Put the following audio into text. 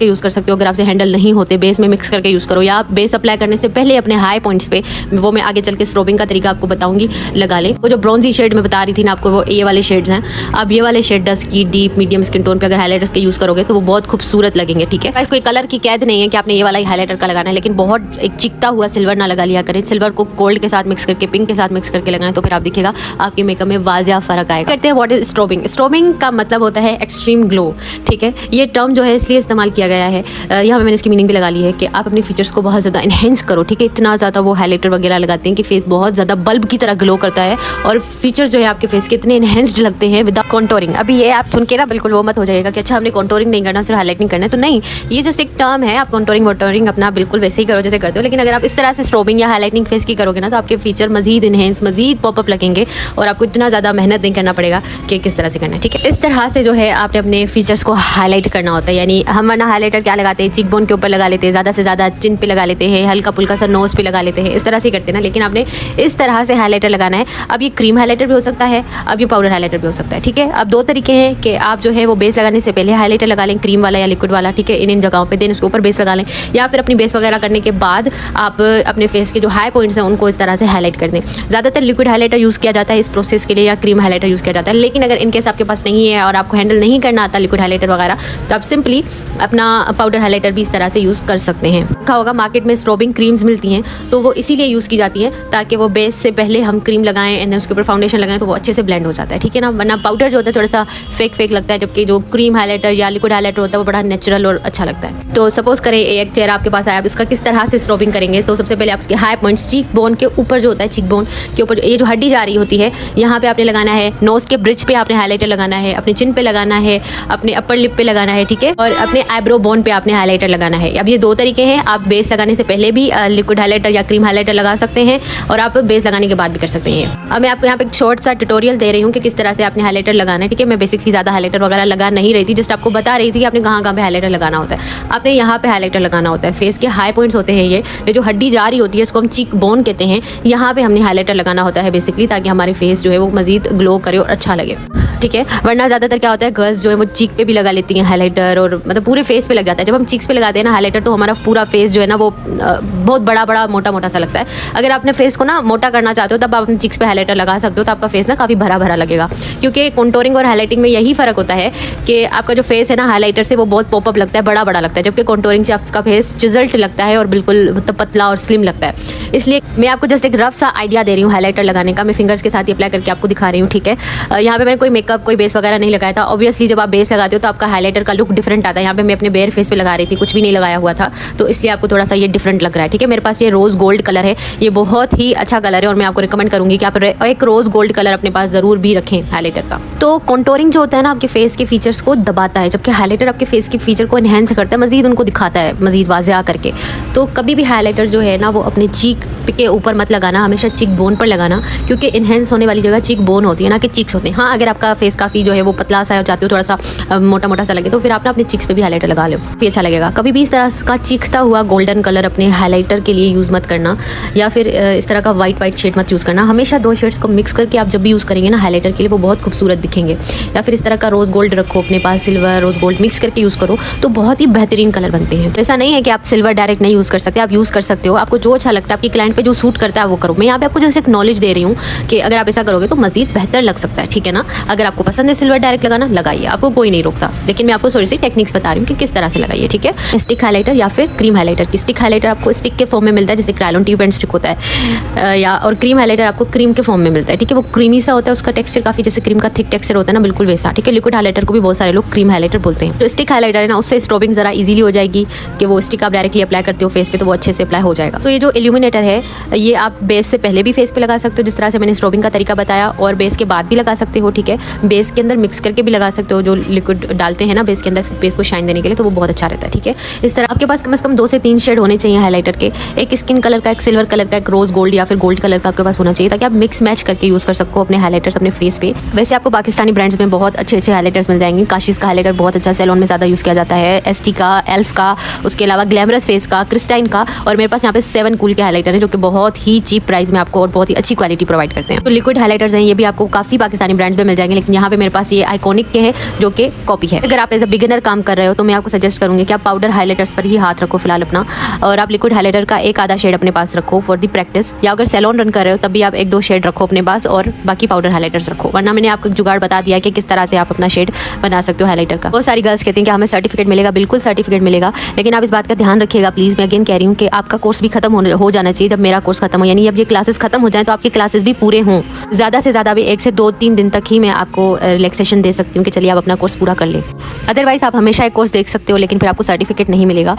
Use कर सकते हो। अगर आपसे हैंडल नहीं होते, बेस में मिक्स करके यूज़ करो, या बेस अप्लाई करने से पहले अपने हाई पॉइंट्स पे, वो मैं आगे चल के स्ट्रोबिंग का तरीका आपको बताऊंगी, लगा लें। वो जो ब्रॉन्जी शेड में बता रही थी ना आपको, वो ये वाले शेड्स हैं। अब ये वाले शेड डस्ट की डीप मीडियम स्किन टोन पे अगर हाईलाइटर्स के यूज़ करोगे तो वो बहुत खूबसूरत लगेंगे, ठीक है। गाइस कोई कलर की कैद नहीं है कि आपने ये वाला हाईलाइटर का लगाना है, लेकिन बहुत एक चिकता हुआ सिल्वर ना लगा लिया करें। सिल्वर को गोल्ड के साथ मिक्स करके, पिंक के साथ मिक्स करके लगाएं तो फिर आप दिखेगा आपके मेकअप में वाजिया फर्क आएगा। कहते हैं व्हाट इज स्ट्रोबिंग। स्ट्रोबिंग का मतलब होता है एक्सट्रीम ग्लो, ठीक है। ये टर्म जो है इसलिए इस्तेमाल किया गया है, यहाँ पे मैंने इसकी मीनिंग भी लगा ली है कि आप अपने फीचर्स को बहुत ज़्यादा इनहेंस करो, ठीक है। इतना ज़्यादा वो हाईलाइटर वगैरह लगाते हैं कि फेस बहुत ज़्यादा बल्ब की तरह ग्लो करता है, और फीचर्स जो है आपके फेस के इतने इनहेंस्ड लगते हैं विदाउट कॉन्टोरिंग। अभी ये आप सुन के ना बिल्कुल वो मत हो जाएगा कि अच्छा हमने कॉन्टोरिंग नहीं करना, सिर्फ हाईलाइटिंग करना है, तो नहीं, ये जस्ट एक टर्म है। आप कॉन्टोरिंग वॉन्टोरिंग अपना बिल्कुल वैसे ही करो जैसे करते हो, लेकिन अगर आप इस तरह से स्ट्रोबिंग या हाईलाइटिंग फेस की करोगे ना तो आपके फीचर मजीद इनहेंस, मजीद पॉपअप लगेंगे, और आपको इतना ज़्यादा मेहनत नहीं करना पड़ेगा कि किस तरह से करना है, ठीक है। इस तरह से जो है आपने अपने फीचर्स को हाईलाइट करना होता है। यानी हम वरना हाईलाइटर क्या लगाते हैं, चीक बोन के ऊपर लगा लेते हैं, ज़्यादा से ज़्यादा चिन पे लगा लेते हैं, हल्का फुल्का सा नोज पे लगा लेते हैं, इस तरह से करते हैं ना। लेकिन आपने इस तरह से हाईलाइटर लगाना है। अब ये क्रीम हाईलाइटर भी हो सकता है, अब ये पाउडर हाईलाइटर भी हो सकता है, ठीक है। अब दो तरीके हैं कि आप जो है वो बेस लगाने से पहले हाईलाइटर लगा लें, क्रीम वाला या लिक्विड वाला, ठीक है। इन जगहों पे देन उसके ऊपर बेस लगा लें, या फिर अपनी बेस वगैरह करने के बाद आप अपने फेस के जो हाई पॉइंट्स हैं उनको इस तरह से हाईलाइट कर दें। ज़्यादातर लिक्विड हाईलाइटर यूज़ किया जाता है इस प्रोसेस के लिए, या क्रीम हाईलाइटर यूज़ किया जाता है। लेकिन अगर इनकेस आपके पास नहीं है और आपको हैंडल नहीं करना आता लिक्विड हाईलाइटर वगैरह, तो आप सिंपली अपना पाउडर हाईलाइटर भी इस तरह से यूज़ कर सकते हैं। देखा होगा मार्केट में स्ट्रोबिंग क्रीम्स मिलती हैं, तो वो इसीलिए यूज़ की जाती है ताकि वो बेस से पहले हम क्रीम लगाएं एंड उसके ऊपर फाउंडेशन लगाएं तो वो अच्छे से ब्लेंड हो जाता है, ठीक है ना। वरना पाउडर जो होता है थोड़ा सा फेक लगता है, जबकि जो क्रीम हाईलाइटर या लिक्विड हाईलाइटर होता है वो बड़ा नेचुरल और अच्छा लगता है। तो सपोज करें एक चेहरा आपके पास आया, आप इसका किस तरह से स्ट्रोबिंग करेंगे, तो सबसे पहले आप उसके हाई पॉइंट्स, चीक बोन के ऊपर जो होता है, चीक बोन के ऊपर ये जो हड्डी जा रही होती है, यहाँ पे आपने लगाना है। नोज के ब्रिज पे आपने हाईलाइटर लगाना है, अपने चिन पे लगाना है, अपने अपर लिप पे लगाना है, ठीक है, और अपने आईब्रो बोन पे आपने हाईलाइटर लगाना है। अब ये दो तरीके हैं, आप बेस लगाने से पहले भी लिक्विड हाईलाइटर या क्रीम हाईलाइटर लगा सकते हैं, और आप बेस लगाने के बाद भी कर सकते हैं। अब मैं आपको यहाँ पे एक शॉर्ट सा ट्यूटोरियल दे रही हूँ कि किस तरह से आपने हाईलाइटर लगाना है, ठीक है। मैं बेसिकली ज़्यादा हाईलाइटर वगैरह लगा नहीं रही थी, जस्ट आपको बता रही थी कि आपने कहाँ पे हाईलाइटर लगाना होता है। आपने यहाँ पे हाईलाइटर लगाना होता है, फेस के हाई पॉइंट्स होते हैं, ये जो हड्डी जा रही होती है इसको हम चीक बोन कहते हैं, यहाँ पे हमने हाईलाइटर लगाना होता है बेसिकली, ताकि हमारे फेस जो है वो मजीद ग्लो करे और अच्छा लगे, ठीक है। वरना ज़्यादातर क्या होता है, गर्ल्स जो है वो चीक पे भी लगा लेती हैं हाईलाइटर, और मतलब पूरे फेस पे लग जाता है। जब हम चीक्स पे लगाते हैं ना हाईलाइटर, तो हमारा पूरा फेस जो है ना वो बहुत बड़ा मोटा सा लगता है। अगर आपने फेस को ना मोटा करना चाहते हो तब आप अपने चीक्स पे हाईलाइटर लगा सकते हो, तो आपका फेस ना काफ़ी भरा लगेगा। क्योंकि कॉन्टोरिंग और हाईलाइटिंग में यही फ़र्क होता है कि आपका जो फेस है ना हाईलाइटर से वो बहुत पॉपअप लगता है, बड़ा लगता है, जबकि कॉन्टोरिंग से आपका फेस चिजल्ट लगता है और बिल्कुल पतला और स्लिम लगता है। इसलिए मैं आपको जस्ट एक रफ सा आइडिया दे रही हूँ हाईलाइटर लगाने का। मैं फिंगर्स के साथ ही अप्लाई करके आपको दिखा रही हूँ, ठीक है। यहाँ पे मैंने कोई मेकअप, कोई बेस वगैरह नहीं लगाया था। ऑब्वियसली जब आप बेस लगाते हो तो आपका हाईलाइटर का लुक डिफरेंट आता है। यहाँ पे मैं अपने बेयर फेस पे लगा रही थी, कुछ भी नहीं लगाया हुआ था, तो इसलिए आपको थोड़ा सा ये डिफरेंट लग रहा है, ठीक है। मेरे पास ये रोज़ गोल्ड कलर है, ये बहुत ही अच्छा कलर है, और मैं आपको रिकमेंड करूँगी कि आप एक रोज़ गोल्ड कलर अपने पास ज़रूर भी रखें हाईलाइटर का। तो कॉन्टोरिंग जो होता है ना आपके फेस के फीचर्स को दबाता है, जबकि हाईलाइटर आपके फेस के फीचर को एनहेंस करता है, मजीद उनको दिखाता है, मजीद वाज़िया करके। तो कभी भी हाईलाइटर जो है ना वो अपने चीक के ऊपर मत लगाना, हमेशा चीक बोन पर लगाना, क्योंकि इनहेंस होने वाली जगह चीक बोन होती है ना कि चीक्स होते हैं। हाँ, अगर आपका फेस काफ़ी जो है वो पतला सा हो जाते हो, थोड़ा सा मोटा सा लगे, तो फिर आप अपने चीक्स पे भी हाईलाइटर लगा लो, फिर अच्छा लगेगा। कभी भी इस तरह का चीखता हुआ गोल्डन कलर अपने हाईलाइटर के लिए यूज़ मत करना, या फिर इस तरह का वाइट शेड मत यूज़ करना। हमेशा दो शेड्स को मिक्स करके आप जब भी यूज़ करेंगे ना हाईलाइटर के लिए, वो बहुत खूबसूरत दिखेंगे। या फिर इस तरह का रोज़ गोल्ड रखो अपने पास, सिल्वर रोज़ गोल्ड मिक्स करके यूज़ करो, तो बहुत ही बेहतरीन कलर बनते हैं। तो ऐसा नहीं है कि आप सिल्वर डायरेक्ट नहीं यूज़ कर सकते, आप यूज़ कर सकते हो। आपको जो अच्छा लगता है, आपकी क्लाइंट पे जो सूट करता है वो करो। मैं यहाँ पे आपको जस्ट एक नॉलेज दे रही हूँ कि अगर आप ऐसा करोगे तो मजीद बेहतर लग सकता है, ठीक है ना। अगर आपको पसंद है सिल्वर डायरेक्ट लगाना, लगाइए, आपको कोई नहीं रोकता, लेकिन मैं आपको थोड़ी सी टेक्निक्स बता रही हूँ कि किस तरह से लगाइए, ठीक है। स्टिक हाईलाइटर या फिर क्रीम हाईलाइटर की, स्टिक हाईलाइटर आपको स्टिक के फॉर्म में मिलता है, जैसे क्रायोन ट्यूब एंड स्टिक होता है, या और क्रीम हाईलाइटर आपको क्रीम के फॉर्म में मिलता है, ठीक है। वो क्रीमी सा होता है, उसका टेक्सचर काफ़ी जैसे क्रीम का थिक टेक्सचर होता है ना, बिल्कुल वैसा, ठीक है। लिक्विड हाईलाइटर को भी बहुत सारे लोग क्रीम हाईलाइटर बोलते हैं। तो स्टिक हाईलाइटर है ना, उससे स्ट्रोबिंग जरा इजीली हो जाएगी कि वो स्टिक आप डायरेक्टली अप्लाई करते हो फेस पे, तो वो अच्छे से अप्लाई हो जाएगा। तो ये जो इल्यूमिनेटर है, ये आप बेस से पहले भी फेस पे लगा सकते हो, जिस तरह से मैंने स्ट्रोबिंग का तरीका बताया, और बेस के बाद भी लगा सकते हो, ठीक है। बेस के अंदर मिक्स करके भी लगा सकते हो, जो लिक्विड डालते हैं ना बेस के अंदर बेस को शाइन देने के लिए, तो वो बहुत अच्छा रहता है, ठीक है। इस तरह आपके पास कम से कम 2 से 3 शेड होने चाहिए हाईलाइटर के, एक स्किन कलर का, एक सिल्वर कलर का, एक रोज गोल्ड या फिर गोल्ड कलर का आपके पास होना चाहिए, ताकि आप मिक्स मैच करके यूज़ कर सको अपने हाईलाइटर्स अपने फेस पे। वैसे आपको पाकिस्तानी ब्रांड्स में बहुत अच्छे हाईलाइटर्स मिल जाएंगे। काशिश का हाईलाइटर बहुत अच्छा सैलून में ज़्यादा यूज़ किया जाता है, एसटी का, एल्फ का, उसके अलावा ग्लैमरस फेस का, क्रिस्टाइन का, और मेरे पास यहाँ पे 7 कूल के हाईलाइटर है जो कि बहुत ही चीप प्राइस में आपको और बहुत ही अच्छी क्वालिटी प्रोवाइड करते हैं। तो लिक्विड हाईलाइटर्स हैं, ये भी आपको काफ़ी पाकिस्तानी ब्रांड्स में मिल जाएंगे, लेकिन यहाँ पे मेरे पास ये आइकॉनिक के हैं जो कि कॉपी है। अगर आप एज अ बिगिनर काम कर रहे हो तो मैं आपको सजेस्ट करूँगी कि आप पाउडर हाईलाइटर्स पर ही हाथ रखो फिलहाल अपना, और आप लिक्विड हाईलाइटर का एक आधा शेड अपने पास रखो फॉर दी प्रैक्टिस, या अगर सैलून रन कर रहे हो तब भी आप 1-2 शेड रखो अपने पास और बाकी पाउडर हाईलाइटर्स रखो। वरना मैंने आपको जुगाड़ बता दिया कि किस तरह से आप अपना शेड बना सकते हो हाईलाइटर का। बहुत सारी गर्ल्स कहती हैं कि हमें सर्टिफिकेट मिलेगा, बिल्कुल सर्टिफिकेट मिलेगा, लेकिन आप इस बात का ध्यान रखिएगा प्लीज़। मैं अगेन कह रही हूँ कि आपका कोर्स भी खत्म हो जाना चाहिए जब मेरा कोर्स खत्म हो, यानी अब ये क्लासेस खत्म हो जाए तो आपकी क्लासेस भी पूरे हों। ज़्यादा से ज़्यादा भी 1 से 2-3 दिन तक ही मैं आपको रिलैक्सेशन दे सकती हूँ कि चलिए आप अपना कोर्स पूरा कर ले। अदरवाइज आप हमेशा एक कोर्स देख सकते हो लेकिन फिर आपको सर्टिफिकेट नहीं मिलेगा।